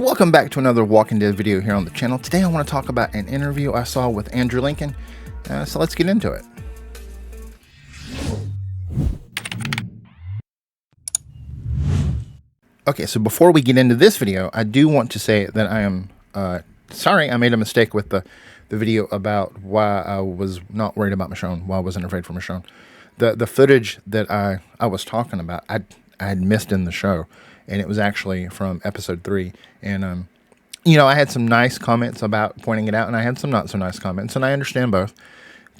So welcome back to another Walking Dead video here on the channel. Today I want to talk about an interview I saw with Andrew Lincoln. So let's get into it. Okay, so before we get into this video, I do want to say that I am sorry I made a mistake with the video about why I was not worried about Michonne, why I wasn't afraid for Michonne. The footage that I was talking about, I had missed in the show, and it was actually from episode 3. And you know, I had some nice comments about pointing it out, and I had some not so nice comments, and I understand both.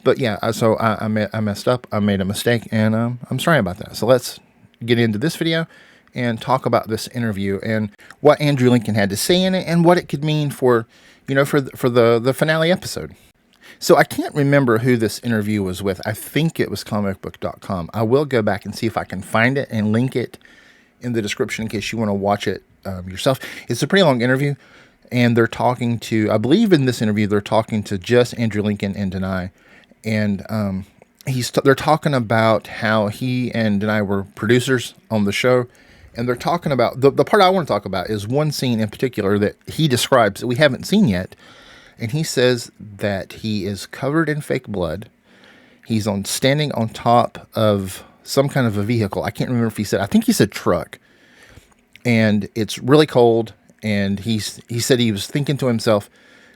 But yeah, so I messed up. I made a mistake, and I'm sorry about that. So let's get into this video and talk about this interview and what Andrew Lincoln had to say in it, and what it could mean for, you know, for the finale episode. So I can't remember who this interview was with. I think it was comicbook.com. I will go back and see if I can find it and link it in the description in case you want to watch it yourself. It's a pretty long interview, and they're talking to, I believe in this interview, they're talking to just Andrew Lincoln and Dania. And they're talking about how he and Dania were producers on the show. And they're talking about, the part I want to talk about is one scene in particular that he describes that we haven't seen yet. And he says that he is covered in fake blood. He's standing on top of some kind of a vehicle. I can't remember if he said, I think he said truck. And it's really cold. And he said he was thinking to himself,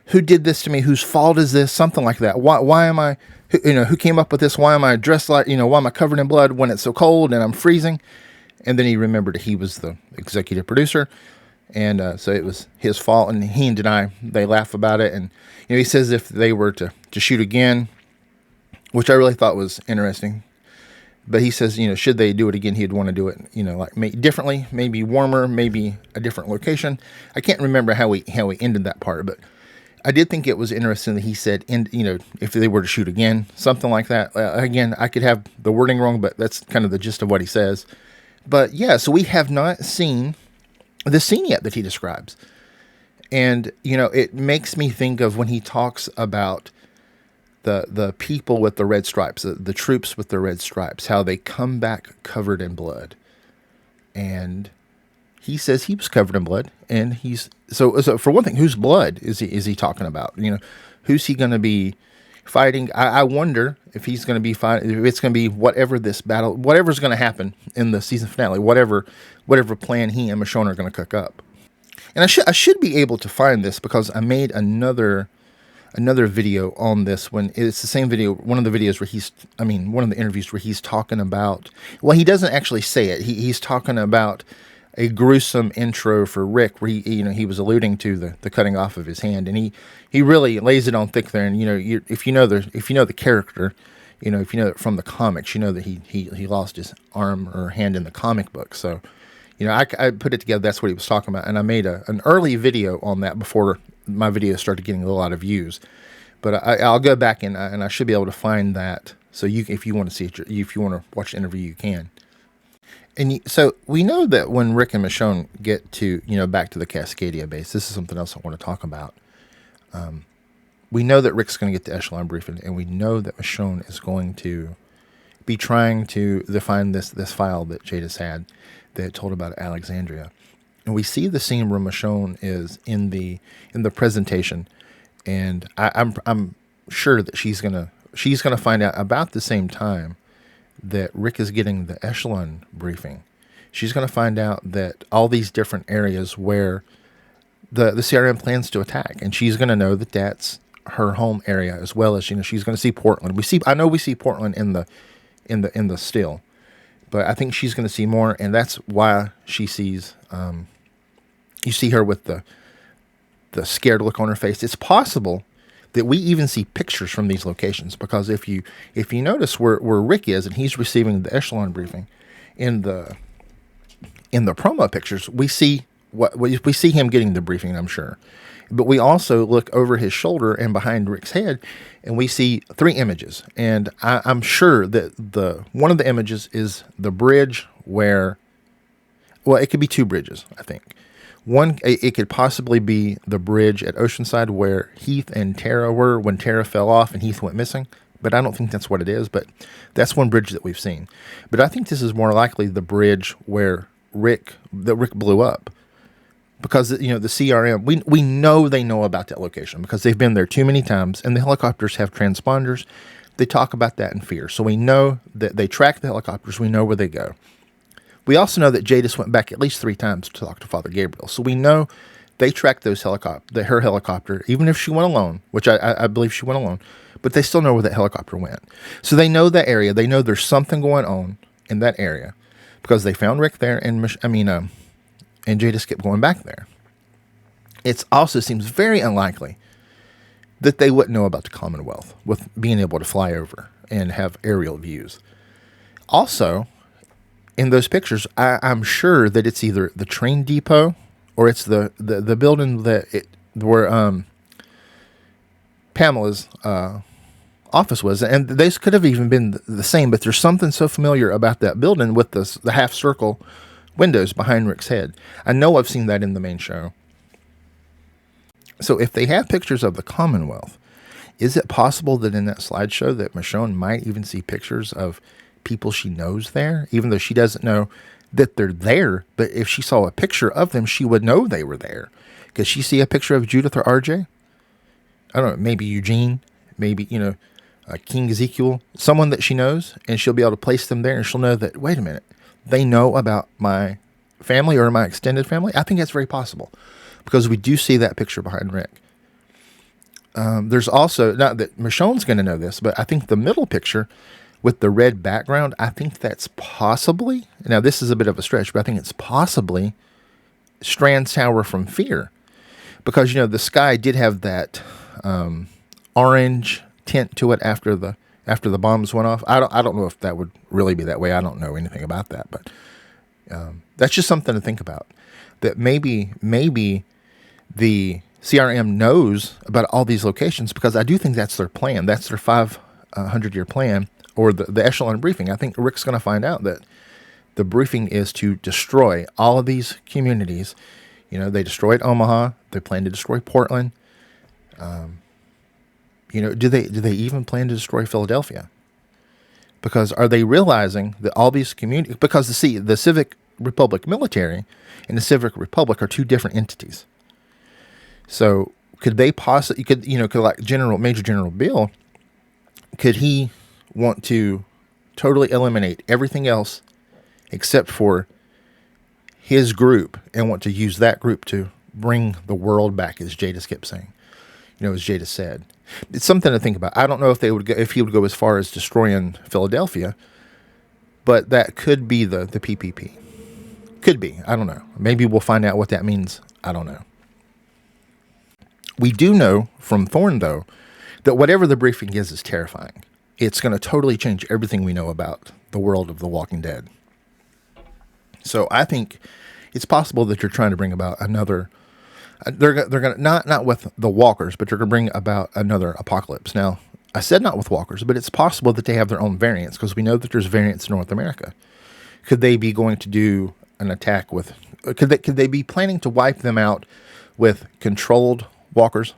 who did this to me? Whose fault is this? Something like that. Why am I, who came up with this? Why am I dressed like, why am I covered in blood when it's so cold and I'm freezing? And then he remembered he was the executive producer. And so it was his fault. And he and Dania, they laugh about it. And, he says if they were to shoot again, which I really thought was interesting. But he says, should they do it again, he'd want to do it, like differently, maybe warmer, maybe a different location. I can't remember how he ended that part, but I did think it was interesting that he said, if they were to shoot again, something like that. Again, I could have the wording wrong, but that's kind of the gist of what he says. But yeah, so we have not seen the scene yet that he describes. And, it makes me think of when he talks about the people with the red stripes, the troops with the red stripes, how they come back covered in blood. And he says he was covered in blood, and so for one thing, whose blood is he talking about? Who's he going to be fighting? I wonder if he's going to be fighting, if it's going to be whatever's going to happen in the season finale, whatever plan he and Michonne are going to cook up. And I should be able to find this because I made another video on this when it's the same video, one of the videos where one of the interviews where he's talking about, well, he doesn't actually say it. He's talking about a gruesome intro for Rick where he was alluding to the cutting off of his hand, and he really lays it on thick there. And if you know the character, if you know it from the comics, that he lost his arm or hand in the comic book. So I put it together. That's what he was talking about, and I made an early video on that before my video started getting a lot of views. But I'll go back and I should be able to find that. So if you want to see it, if you want to watch the interview, you can. And so we know that when Rick and Michonne get to, back to the Cascadia base, this is something else I want to talk about. We know that Rick's going to get the Echelon Briefing, and we know that Michonne is going to be trying to find this file that Jadis had that told about Alexandria. And we see the scene where Michonne is in the presentation, and I'm sure that she's gonna find out about the same time that Rick is getting the Echelon Briefing. She's going to find out that all these different areas where the CRM plans to attack, and she's going to know that that's her home area, as well as she's going to see Portland. I know we see Portland in the still, but I think she's going to see more, and that's why she sees. You see her with the scared look on her face. It's possible that we even see pictures from these locations, because if you notice where Rick is and he's receiving the Echelon Briefing, in the promo pictures we see him getting the briefing, I'm sure, but we also look over his shoulder and behind Rick's head, and we see 3 images, and I'm sure that one of the images is the bridge where, well, it could be 2 bridges, I think. One, it could possibly be the bridge at Oceanside where Heath and Tara were when Tara fell off and Heath went missing. But I don't think that's what it is. But that's one bridge that we've seen. But I think this is more likely the bridge where Rick blew up. because, the CRM, we know they know about that location because they've been there too many times, and the helicopters have transponders. They talk about that in fear. So we know that they track the helicopters. We know where they go. We also know that Jadis went back at least 3 times to talk to Father Gabriel. So we know they tracked her helicopter, even if she went alone, which I believe she went alone, but they still know where that helicopter went. So they know that area. They know there's something going on in that area because they found Rick there, and Jadis kept going back there. It also seems very unlikely that they wouldn't know about the Commonwealth with being able to fly over and have aerial views. Also, in those pictures, I'm sure that it's either the train depot or it's the building where Pamela's office was. And these could have even been the same, but there's something so familiar about that building with the half circle windows behind Rick's head. I know I've seen that in the main show. So if they have pictures of the Commonwealth, is it possible that in that slideshow that Michonne might even see pictures of people she knows there, even though she doesn't know that they're there? But if she saw a picture of them, she would know they were there. Could she see a picture of Judith or RJ? I don't know, maybe Eugene, maybe, King Ezekiel, someone that she knows, and she'll be able to place them there, and she'll know that, wait a minute, they know about my family or my extended family. I think that's very possible because we do see that picture behind Rick. There's also, not that Michonne's going to know this, but I think the middle picture with the red background, I think that's possibly, now this is a bit of a stretch, but I think it's possibly Strand Tower from Fear. Because, the sky did have that orange tint to it after the bombs went off. I don't know if that would really be that way. I don't know anything about that, but that's just something to think about. That maybe the CRM knows about all these locations, because I do think that's their plan. That's their 500-year plan, or the Echelon Briefing. I think Rick's going to find out that the briefing is to destroy all of these communities. They destroyed Omaha. They plan to destroy Portland. Do they even plan to destroy Philadelphia? Because are they realizing that all these communities, because the Civic Republic military and the Civic Republic are 2 different entities. So could they possibly, could like Major General Bill, could he want to totally eliminate everything else except for his group and want to use that group to bring the world back, as Jadis kept saying, as Jadis said? It's something to think about. I don't know if he would go as far as destroying Philadelphia, but that could be the PPP. Could be. I don't know. Maybe we'll find out what that means. I don't know. We do know from Thorne, though, that whatever the briefing is terrifying. It's going to totally change everything we know about the world of The Walking Dead. So I think it's possible that you're trying to bring about another. They're going to not with the walkers, but they're going to bring about another apocalypse. Now, I said not with walkers, but it's possible that they have their own variants, because we know that there's variants in North America. Could they be going to do an attack with? Could they be planning to wipe them out with controlled walkers,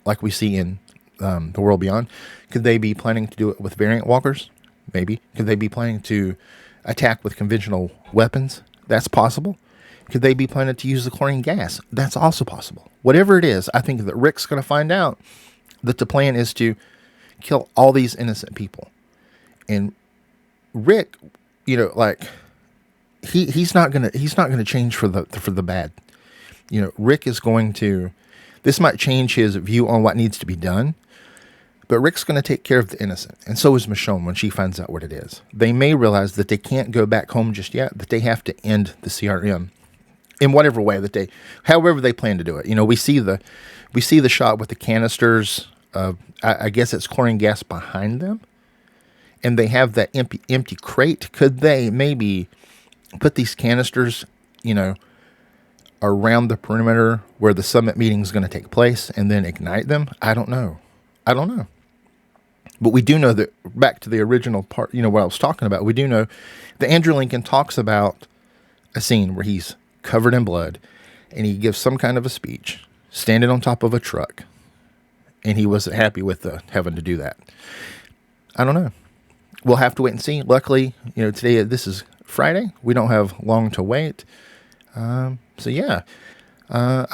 like we see in The World Beyond? Could they be planning to do it with variant walkers? Maybe. Could they be planning to attack with conventional weapons? That's possible. Could they be planning to use the chlorine gas? That's also possible. Whatever it is, I think that Rick's going to find out that the plan is to kill all these innocent people. And Rick, he's not gonna change for the bad. Rick is going to. This might change his view on what needs to be done, but Rick's going to take care of the innocent, and so is Michonne when she finds out what it is. They may realize that they can't go back home just yet, that they have to end the CRM in whatever way however they plan to do it. We see the shot with the canisters of, I guess it's chlorine gas behind them, and they have that empty crate. Could they maybe put these canisters, around the perimeter where the summit meeting is going to take place and then ignite them? I don't know. But we do know that, back to the original part, what I was talking about, we do know that Andrew Lincoln talks about a scene where he's covered in blood and he gives some kind of a speech standing on top of a truck, and he wasn't happy with having to do that. I don't know. We'll have to wait and see. Luckily, today, this is Friday. We don't have long to wait. So yeah, I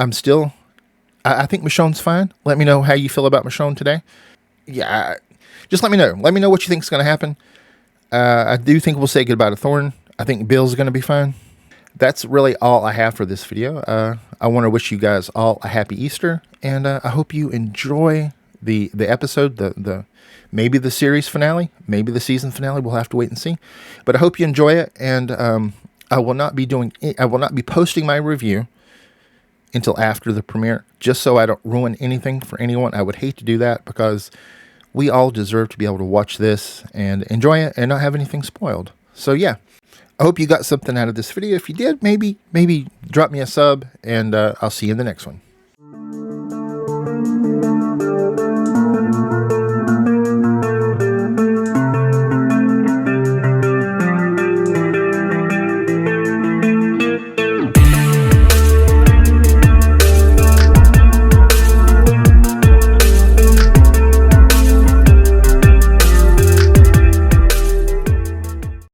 think Michonne's fine. Let me know how you feel about Michonne today. Yeah, just let me know. Let me know what you think is going to happen. I do think we'll say goodbye to Thorn. I think Bill's going to be fine. That's really all I have for this video. I want to wish you guys all a happy Easter, and I hope you enjoy the episode, the maybe the series finale, maybe the season finale. We'll have to wait and see. But I hope you enjoy it, and I will not be posting my review until after the premiere, just so I don't ruin anything for anyone. I would hate to do that because we all deserve to be able to watch this and enjoy it and not have anything spoiled. So yeah, I hope you got something out of this video. If you did, maybe drop me a sub, and I'll see you in the next one.